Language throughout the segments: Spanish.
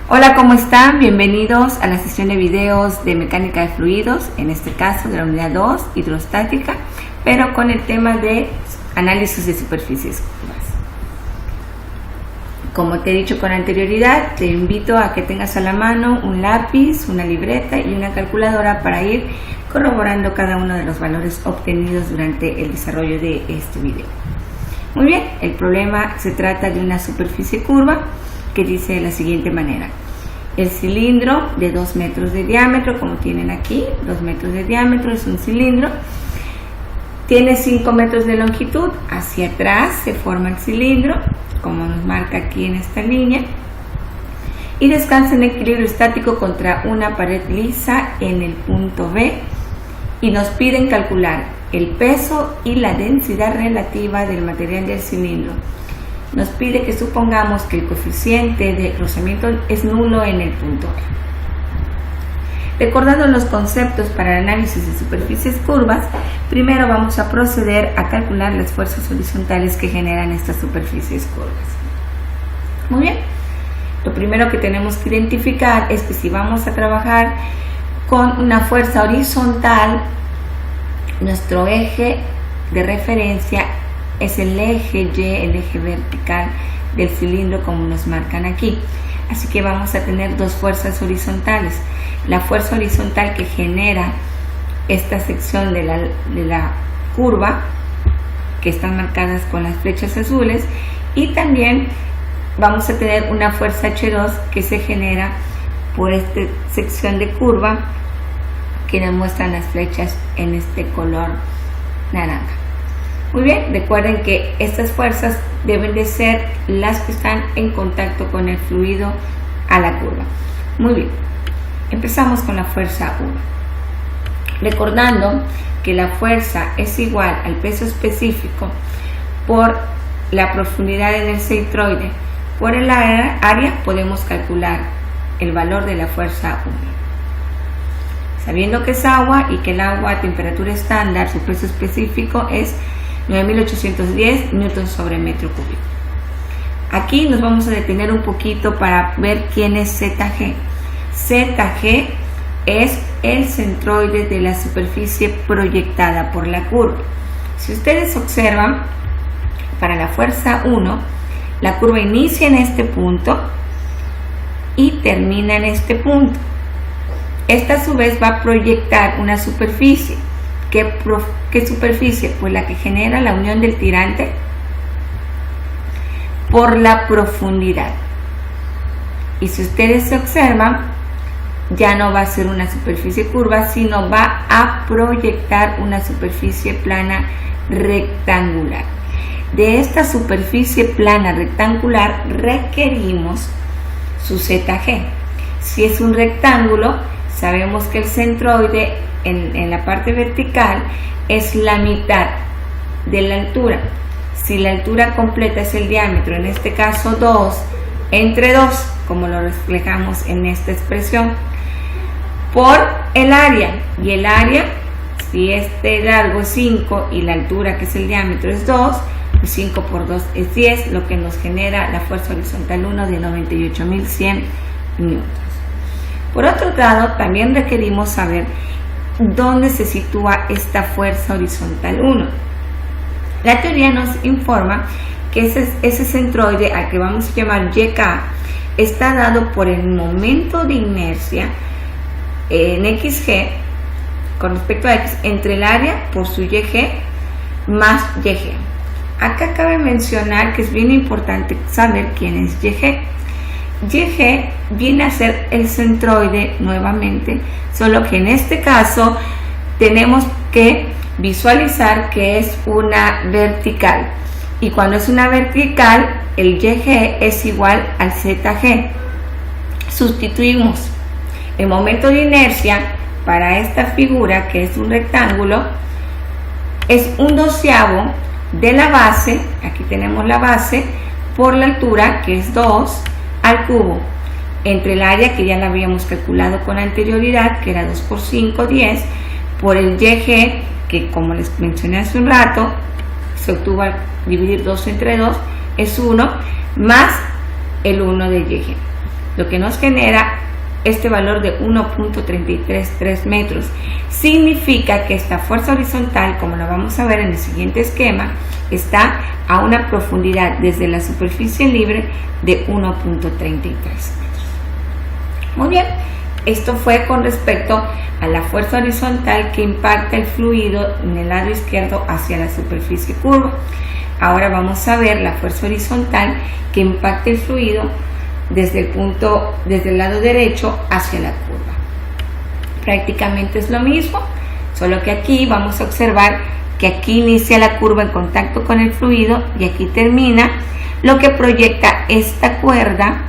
Hola, ¿cómo están? Bienvenidos a la sesión de videos de mecánica de fluidos, en este caso de la unidad 2, hidrostática, pero con el tema de análisis de superficies curvas. Como te he dicho con anterioridad, te invito a que tengas a la mano un lápiz, una libreta y una calculadora para ir corroborando cada uno de los valores obtenidos durante el desarrollo de este video. Muy bien, el problema se trata de una superficie curva que dice de la siguiente manera: el cilindro de 2 metros de diámetro, como tienen aquí, 2 metros de diámetro es un cilindro, tiene 5 metros de longitud, hacia atrás se forma el cilindro, como nos marca aquí en esta línea, y descansa en equilibrio estático contra una pared lisa en el punto B, y nos piden calcular el peso y la densidad relativa del material del cilindro. Nos pide que supongamos que el coeficiente de rozamiento es nulo en el punto A. Recordando los conceptos para el análisis de superficies curvas, primero vamos a proceder a calcular las fuerzas horizontales que generan estas superficies curvas. Muy bien, lo primero que tenemos que identificar es que si vamos a trabajar con una fuerza horizontal, nuestro eje de referencia es el eje Y, el eje vertical del cilindro, como nos marcan aquí. Así que vamos a tener dos fuerzas horizontales. La fuerza horizontal que genera esta sección de la curva, que están marcadas con las flechas azules, y también vamos a tener una fuerza H2 que se genera por esta sección de curva que nos muestran las flechas en este color naranja. Muy bien, recuerden que estas fuerzas deben de ser las que están en contacto con el fluido a la curva. Muy bien, empezamos con la fuerza 1. Recordando que la fuerza es igual al peso específico por la profundidad en el centroide por el área, podemos calcular el valor de la fuerza 1. Sabiendo que es agua y que el agua a temperatura estándar, su peso específico es 9.810 newtons sobre metro cúbico. Aquí nos vamos a detener un poquito para ver quién es ZG. ZG es el centroide de la superficie proyectada por la curva. Si ustedes observan, para la fuerza 1, la curva inicia en este punto y termina en este punto. Esta a su vez va a proyectar una superficie. ¿Qué superficie? Pues la que genera la unión del tirante por la profundidad. Y si ustedes se observan, ya no va a ser una superficie curva, sino va a proyectar una superficie plana rectangular. De esta superficie plana rectangular requerimos su ZG. Si es un rectángulo, sabemos que el centroide en la parte vertical es la mitad de la altura. Si la altura completa es el diámetro, en este caso 2, entre 2, como lo reflejamos en esta expresión, por el área, y el área, si este largo es 5 y la altura, que es el diámetro, es 2, pues 5 por 2 es 10, lo que nos genera la fuerza horizontal 1 de 98.100 newtons. Por otro lado, también requerimos saber dónde se sitúa esta fuerza horizontal 1. La teoría nos informa que ese centroide, al que vamos a llamar YK, está dado por el momento de inercia en XG, con respecto a X, entre el área por su YG más YG. Acá cabe mencionar que es bien importante saber quién es YG. YG viene a ser el centroide nuevamente, solo que en este caso tenemos que visualizar que es una vertical, y cuando es una vertical el YG es igual al ZG. Sustituimos el momento de inercia para esta figura, que es un rectángulo, es 1/12 de la base, aquí tenemos la base, por la altura, que es 2, al cubo, entre el área, que ya la habíamos calculado con anterioridad, que era 2 por 5, 10, por el YG, que como les mencioné hace un rato, se obtuvo al dividir 2 entre 2, es 1, más el 1 de YG. lo que nos genera este valor de 1.333 metros. Significa que esta fuerza horizontal, como lo vamos a ver en el siguiente esquema, está a una profundidad desde la superficie libre de 1.33 metros. Muy bien, esto fue con respecto a la fuerza horizontal que impacta el fluido en el lado izquierdo hacia la superficie curva. Ahora vamos a ver la fuerza horizontal que impacta el fluido desde el lado derecho hacia la curva. Prácticamente es lo mismo, solo que aquí vamos a observar que aquí inicia la curva en contacto con el fluido y aquí termina, lo que proyecta esta cuerda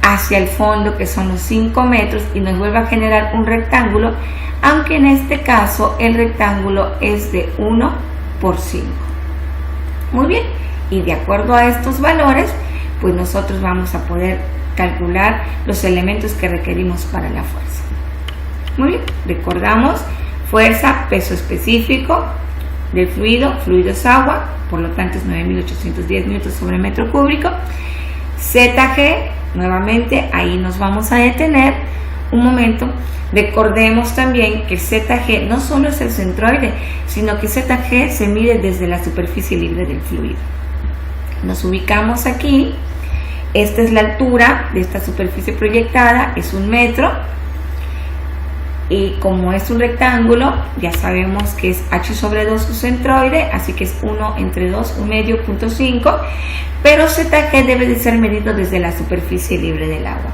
hacia el fondo, que son los 5 metros, y nos vuelve a generar un rectángulo, aunque en este caso el rectángulo es de 1 por 5. Muy bien, y de acuerdo a estos valores, pues nosotros vamos a poder calcular los elementos que requerimos para la fuerza. Muy bien, recordamos: fuerza, peso específico del fluido, fluido es agua, por lo tanto es 9.810 newtons sobre metro cúbico. ZG, nuevamente ahí nos vamos a detener un momento. Recordemos también que el ZG no solo es el centroide, sino que ZG se mide desde la superficie libre del fluido. Nos ubicamos aquí. Esta es la altura de esta superficie proyectada, es 1 metro, y como es un rectángulo, ya sabemos que es h sobre 2 su centroide, así que es 1 entre 2, 1 medio, 0.5, pero ZG debe de ser medido desde la superficie libre del agua,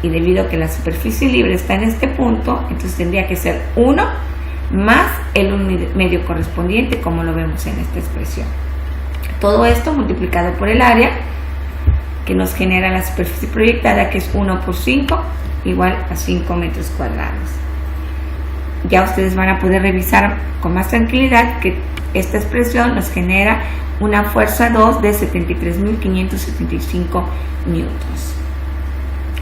y debido a que la superficie libre está en este punto, entonces tendría que ser 1 más el 1 medio correspondiente, como lo vemos en esta expresión. Todo esto multiplicado por el área, que nos genera la superficie proyectada, que es 1 por 5, igual a 5 metros cuadrados. Ya ustedes van a poder revisar con más tranquilidad que esta expresión nos genera una fuerza 2 de 73.575 newtons.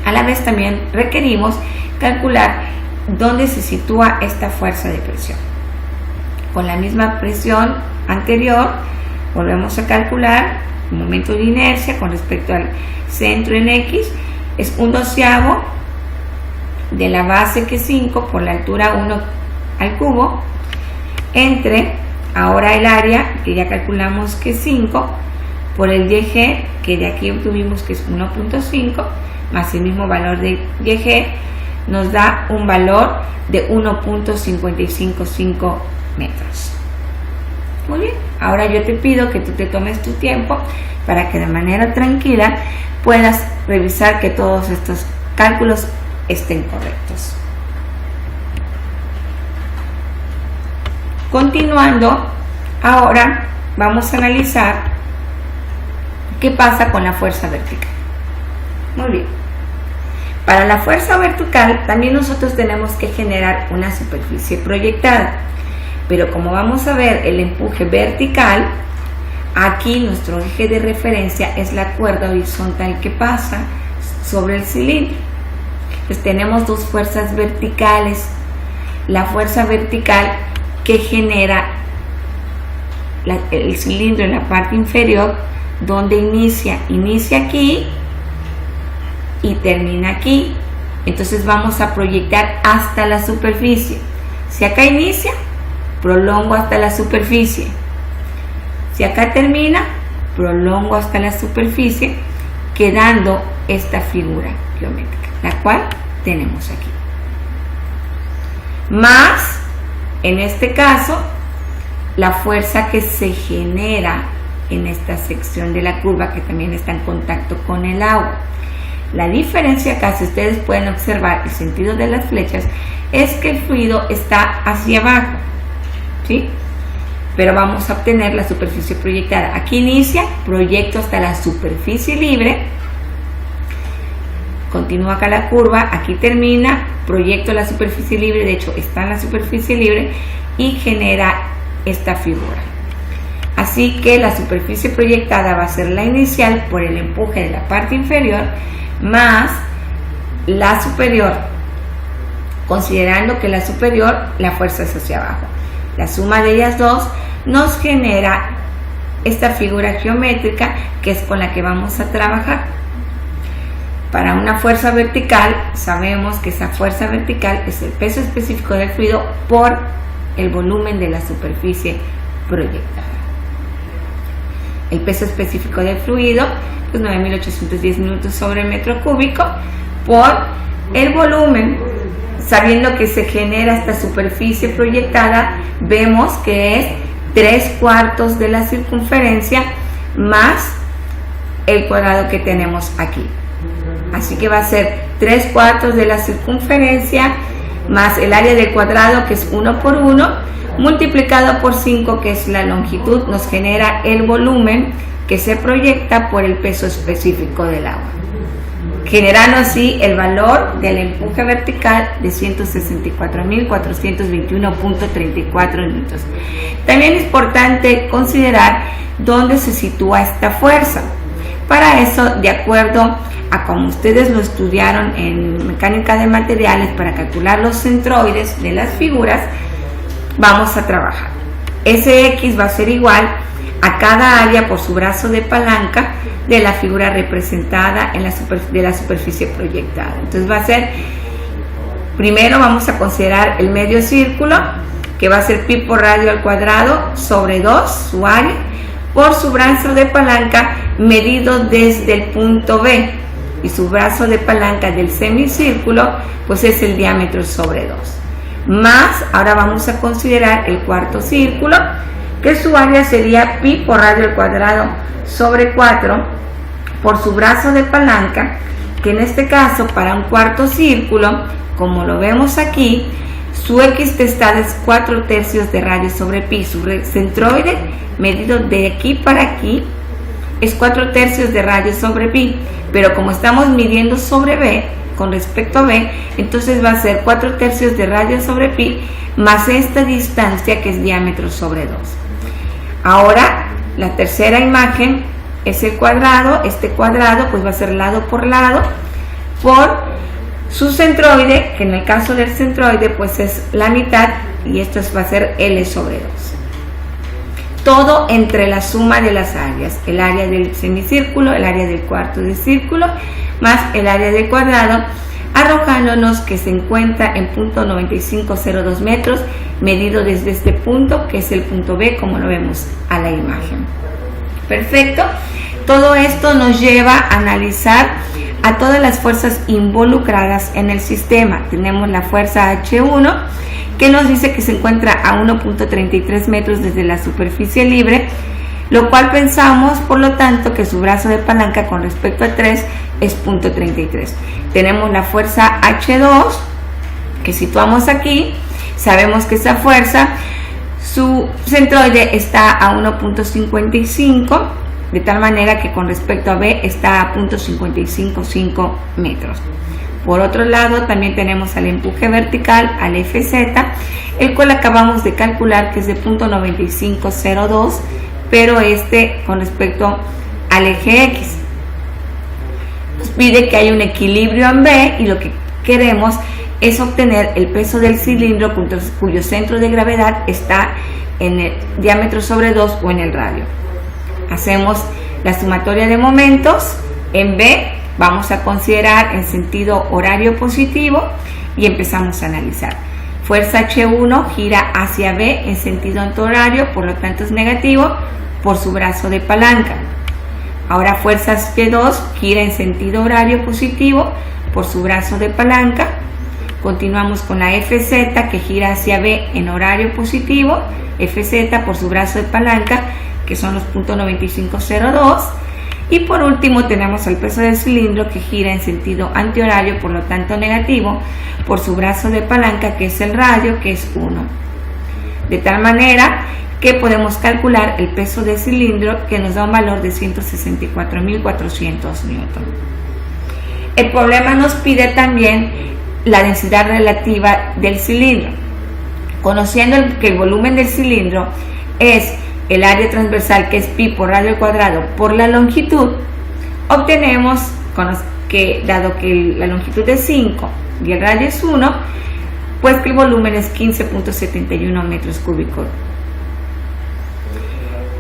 A la vez también requerimos calcular dónde se sitúa esta fuerza de presión. Con la misma presión anterior, volvemos a calcular el momento de inercia con respecto al centro en X, es 1/12 de la base, que es 5, por la altura 1 al cubo, entre ahora el área, que ya calculamos que es 5, por el YG, que de aquí obtuvimos que es 1.5, más el mismo valor de YG, nos da un valor de 1.555 metros. Muy bien, ahora yo te pido que tú te tomes tu tiempo para que de manera tranquila puedas revisar que todos estos cálculos estén correctos. Continuando, ahora vamos a analizar qué pasa con la fuerza vertical. Muy bien, para la fuerza vertical también nosotros tenemos que generar una superficie proyectada. Pero como vamos a ver el empuje vertical, aquí nuestro eje de referencia es la cuerda horizontal que pasa sobre el cilindro. Entonces tenemos dos fuerzas verticales. La fuerza vertical que genera el cilindro en la parte inferior, donde inicia aquí y termina aquí. Entonces vamos a proyectar hasta la superficie. Si acá inicia, prolongo hasta la superficie. Si acá termina, prolongo hasta la superficie, quedando esta figura geométrica, la cual tenemos aquí. Más, en este caso, la fuerza que se genera en esta sección de la curva, que también está en contacto con el agua. La diferencia acá, si ustedes pueden observar el sentido de las flechas, es que el fluido está hacia abajo, ¿sí? Pero vamos a obtener la superficie proyectada. Aquí inicia, proyecto hasta la superficie libre, continúa acá la curva, aquí termina, proyecto la superficie libre, de hecho está en la superficie libre y genera esta figura. Así que la superficie proyectada va a ser la inicial por el empuje de la parte inferior más la superior, considerando que la superior, la fuerza es hacia abajo. La suma de ellas dos nos genera esta figura geométrica, que es con la que vamos a trabajar. Para una fuerza vertical, sabemos que esa fuerza vertical es el peso específico del fluido por el volumen de la superficie proyectada. El peso específico del fluido, pues 9.810 newtons sobre metro cúbico por el volumen. Sabiendo que se genera esta superficie proyectada, vemos que es 3/4 de la circunferencia más el cuadrado que tenemos aquí. Así que va a ser 3/4 de la circunferencia más el área del cuadrado, que es 1 por 1, multiplicado por 5, que es la longitud, nos genera el volumen que se proyecta por el peso específico del agua, generando así el valor del empuje vertical de 164.421.34 newtons. También es importante considerar dónde se sitúa esta fuerza. Para eso, de acuerdo a como ustedes lo estudiaron en mecánica de materiales, para calcular los centroides de las figuras, vamos a trabajar. Sx va a ser igual a cada área por su brazo de palanca de la figura representada en de la superficie proyectada. Entonces va a ser, primero vamos a considerar el medio círculo, que va a ser pi por radio al cuadrado sobre 2, su área, por su brazo de palanca medido desde el punto B, y su brazo de palanca del semicírculo pues es el diámetro sobre 2. Más, ahora vamos a considerar el cuarto círculo, que su área sería pi por radio al cuadrado sobre 4 por su brazo de palanca, que en este caso para un cuarto círculo, como lo vemos aquí, su equistestad es 4/3 de radio sobre pi. Su centroide medido de aquí para aquí es 4/3 de radio sobre pi, pero como estamos midiendo sobre B, con respecto a B, entonces va a ser 4/3 de radio sobre pi más esta distancia, que es diámetro sobre 2. Ahora, la tercera imagen es el cuadrado. Este cuadrado pues va a ser lado por lado por su centroide, que en el caso del centroide pues es la mitad, y esto va a ser L sobre 2. Todo entre la suma de las áreas, el área del semicírculo, el área del cuarto de círculo, más el área del cuadrado, arrojándonos que se encuentra en punto 9502 metros, medido desde este punto, que es el punto B, como lo vemos a la imagen. Perfecto. Todo esto nos lleva a analizar a todas las fuerzas involucradas en el sistema. Tenemos la fuerza H1, que nos dice que se encuentra a 1.33 metros desde la superficie libre, lo cual pensamos, por lo tanto, que su brazo de palanca con respecto a 3 es 0.33. Tenemos la fuerza H2, que situamos aquí. Sabemos que esa fuerza, su centroide está a 1.55, de tal manera que con respecto a B está a 0.555 metros. Por otro lado, también tenemos al empuje vertical, al Fz, el cual acabamos de calcular, que es de 0.9502, pero con respecto al eje X. Nos pide que haya un equilibrio en B, y lo que queremos es obtener el peso del cilindro cuyo centro de gravedad está en el diámetro sobre 2 o en el radio. Hacemos la sumatoria de momentos. En B vamos a considerar en sentido horario positivo y empezamos a analizar. Fuerza H1 gira hacia B en sentido antihorario, por lo tanto es negativo, por su brazo de palanca. Ahora fuerza H2 gira en sentido horario positivo por su brazo de palanca. Continuamos con la Fz, que gira hacia B en horario positivo, Fz por su brazo de palanca, que son los 0.9502. Y por último tenemos el peso del cilindro, que gira en sentido antihorario, por lo tanto negativo, por su brazo de palanca, que es el radio, que es 1. De tal manera que podemos calcular el peso del cilindro, que nos da un valor de 164.400 newton. El problema nos pide también la densidad relativa del cilindro. Conociendo que el volumen del cilindro es el área transversal, que es pi por radio al cuadrado por la longitud, obtenemos que, dado que la longitud es 5 y el radio es 1, pues que el volumen es 15.71 metros cúbicos.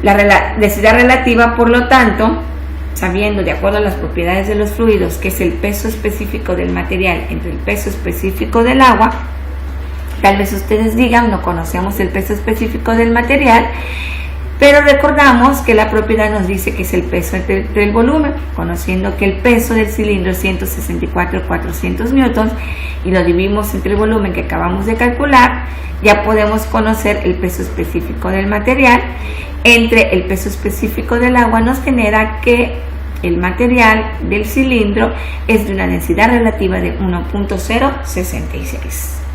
La densidad relativa, por lo tanto, sabiendo de acuerdo a las propiedades de los fluidos que es el peso específico del material entre el peso específico del agua, tal vez ustedes digan, no conocemos el peso específico del material, pero recordamos que la propiedad nos dice que es el peso entre el volumen, conociendo que el peso del cilindro es 164.400 newtons y lo dividimos entre el volumen que acabamos de calcular, ya podemos conocer el peso específico del material. Entre el peso específico del agua nos genera que el material del cilindro es de una densidad relativa de 1.066.